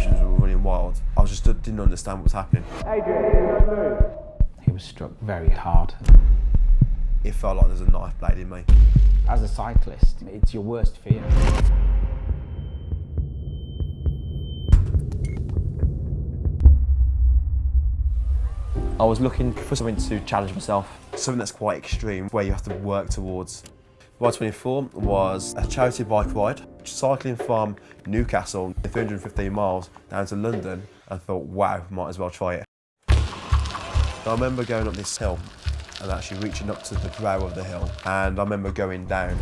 emotions were running wild. I just didn't understand what was happening. Adrian, don't move. He was struck very hard. It felt like there's a knife blade in me. As a cyclist, it's your worst fear. I was looking for something to challenge myself. Something that's quite extreme, where you have to work towards. Ride 24 was a charity bike ride, cycling from Newcastle, 315 miles, down to London, and thought, wow, might as well try it. I remember going up this hill and actually reaching up to the brow of the hill, and I remember going down.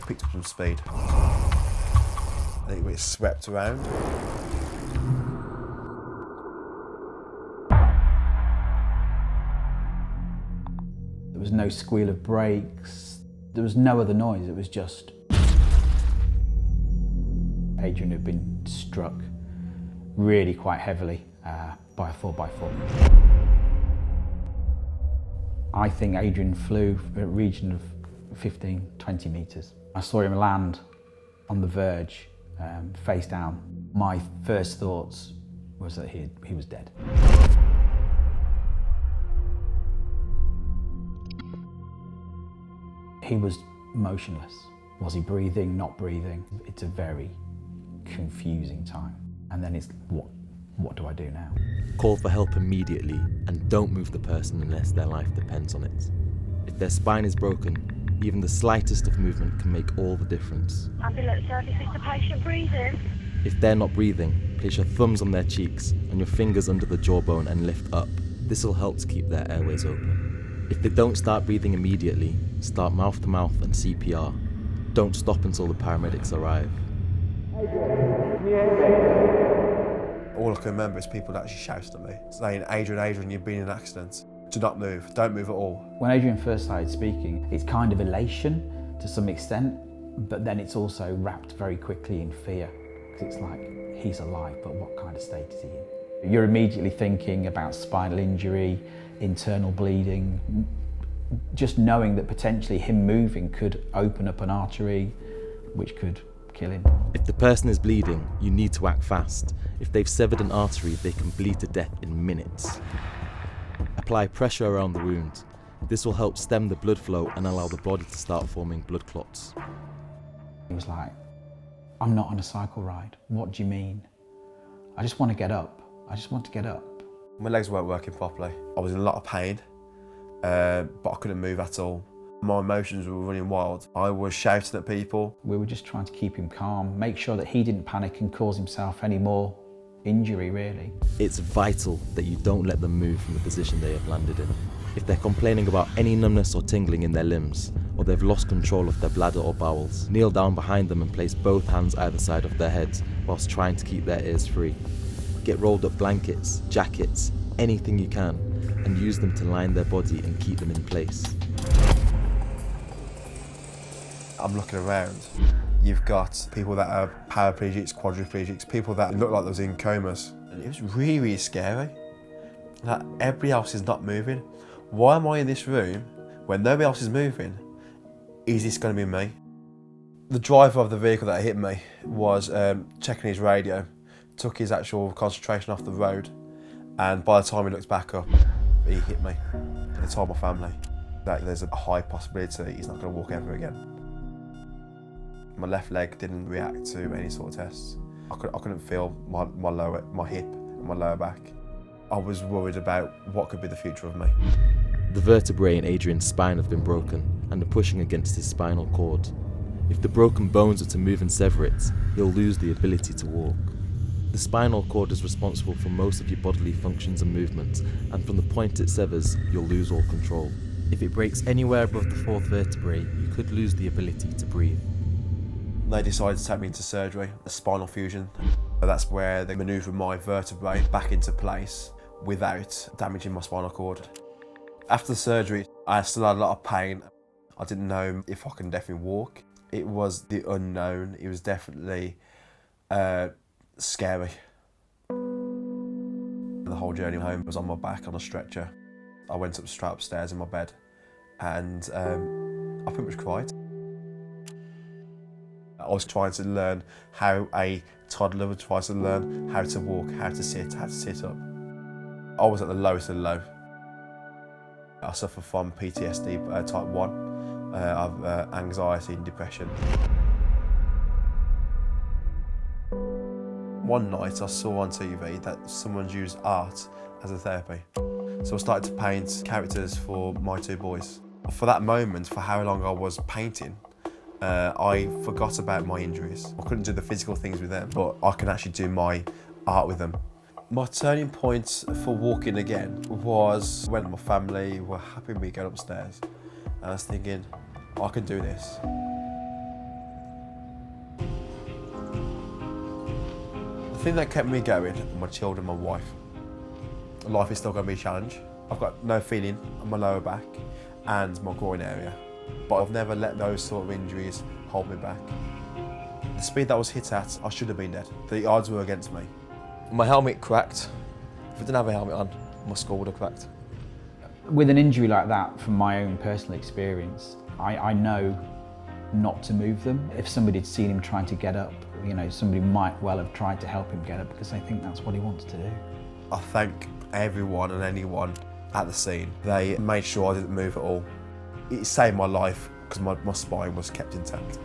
Picked up some speed. I think it swept around. There was no squeal of brakes. There was no other noise. It was just Adrian had been struck really quite heavily by a 4x4. I think Adrian flew a region of 15, 20 metres. I saw him land on the verge, face down. My first thoughts was that he was dead. He was motionless. Was he breathing, not breathing? It's a very confusing time. And then it's, what do I do now? Call for help immediately and don't move the person unless their life depends on it. If their spine is broken, even the slightest of movement can make all the difference. Ambulance service, is the patient breathing? If they're not breathing, place your thumbs on their cheeks and your fingers under the jawbone and lift up. This will help to keep their airways open. If they don't start breathing immediately, start mouth to mouth and CPR. Don't stop until the paramedics arrive. All I can remember is people that actually shouted at me, saying, Adrian, Adrian, you've been in an accident. Do not move, don't move at all. When Adrian first started speaking, it's kind of elation to some extent, but then it's also wrapped very quickly in fear. Because it's like, he's alive, but what kind of state is he in? You're immediately thinking about spinal injury, internal bleeding, just knowing that potentially him moving could open up an artery, which could kill him. If the person is bleeding, you need to act fast. If they've severed an artery, they can bleed to death in minutes. Apply pressure around the wound. This will help stem the blood flow and allow the body to start forming blood clots. He was like, I'm not on a cycle ride. What do you mean? I just want to get up. I just want to get up. My legs weren't working properly. I was in a lot of pain, but I couldn't move at all. My emotions were running wild. I was shouting at people. We were just trying to keep him calm, make sure that he didn't panic and cause himself any more injury, really. It's vital that you don't let them move from the position they have landed in. If they're complaining about any numbness or tingling in their limbs, or they've lost control of their bladder or bowels, kneel down behind them and place both hands either side of their heads whilst trying to keep their ears free. Get rolled up blankets, jackets, anything you can, and use them to line their body and keep them in place. I'm looking around. You've got people that are paraplegics, quadriplegics, people that look like they was in comas. And it was really, really scary. Like, everybody else is not moving. Why am I in this room when nobody else is moving? Is this going to be me? The driver of the vehicle that hit me was checking his radio, took his actual concentration off the road, and by the time he looked back up, he hit me. He told my family that there's a high possibility he's not going to walk ever again. My left leg didn't react to any sort of tests. I couldn't feel my hip and my lower back. I was worried about what could be the future of me. The vertebrae in Adrian's spine have been broken and are pushing against his spinal cord. If the broken bones are to move and sever it, he'll lose the ability to walk. The spinal cord is responsible for most of your bodily functions and movements, and from the point it severs, you'll lose all control. If it breaks anywhere above the fourth vertebrae, you could lose the ability to breathe. They decided to take me into surgery, a spinal fusion. That's where they manoeuvred my vertebrae back into place without damaging my spinal cord. After the surgery, I still had a lot of pain. I didn't know if I can definitely walk. It was the unknown. It was definitely scary. The whole journey home was on my back on a stretcher. I went straight upstairs in my bed and I pretty much cried. I was trying to learn how a toddler would try to learn how to walk, how to sit up. I was at the lowest of the low. I suffer from PTSD type 1, of anxiety and depression. One night I saw on TV that someone's used art as a therapy. So I started to paint characters for my 2 boys. For that moment, for how long I was painting, I forgot about my injuries. I couldn't do the physical things with them, but I can actually do my art with them. My turning point for walking again was when my family were happy with me going upstairs. And I was thinking, I can do this. The thing that kept me going were my children, my wife. Life is still going to be a challenge. I've got no feeling on my lower back and my groin area, but I've never let those sort of injuries hold me back. The speed that I was hit at, I should have been dead. The odds were against me. My helmet cracked. If I didn't have a helmet on, my skull would have cracked. With an injury like that, from my own personal experience, I know not to move them. If somebody had seen him trying to get up, somebody might well have tried to help him get up because they think that's what he wants to do. I thank everyone and anyone at the scene. They made sure I didn't move at all. It saved my life because my spine was kept intact.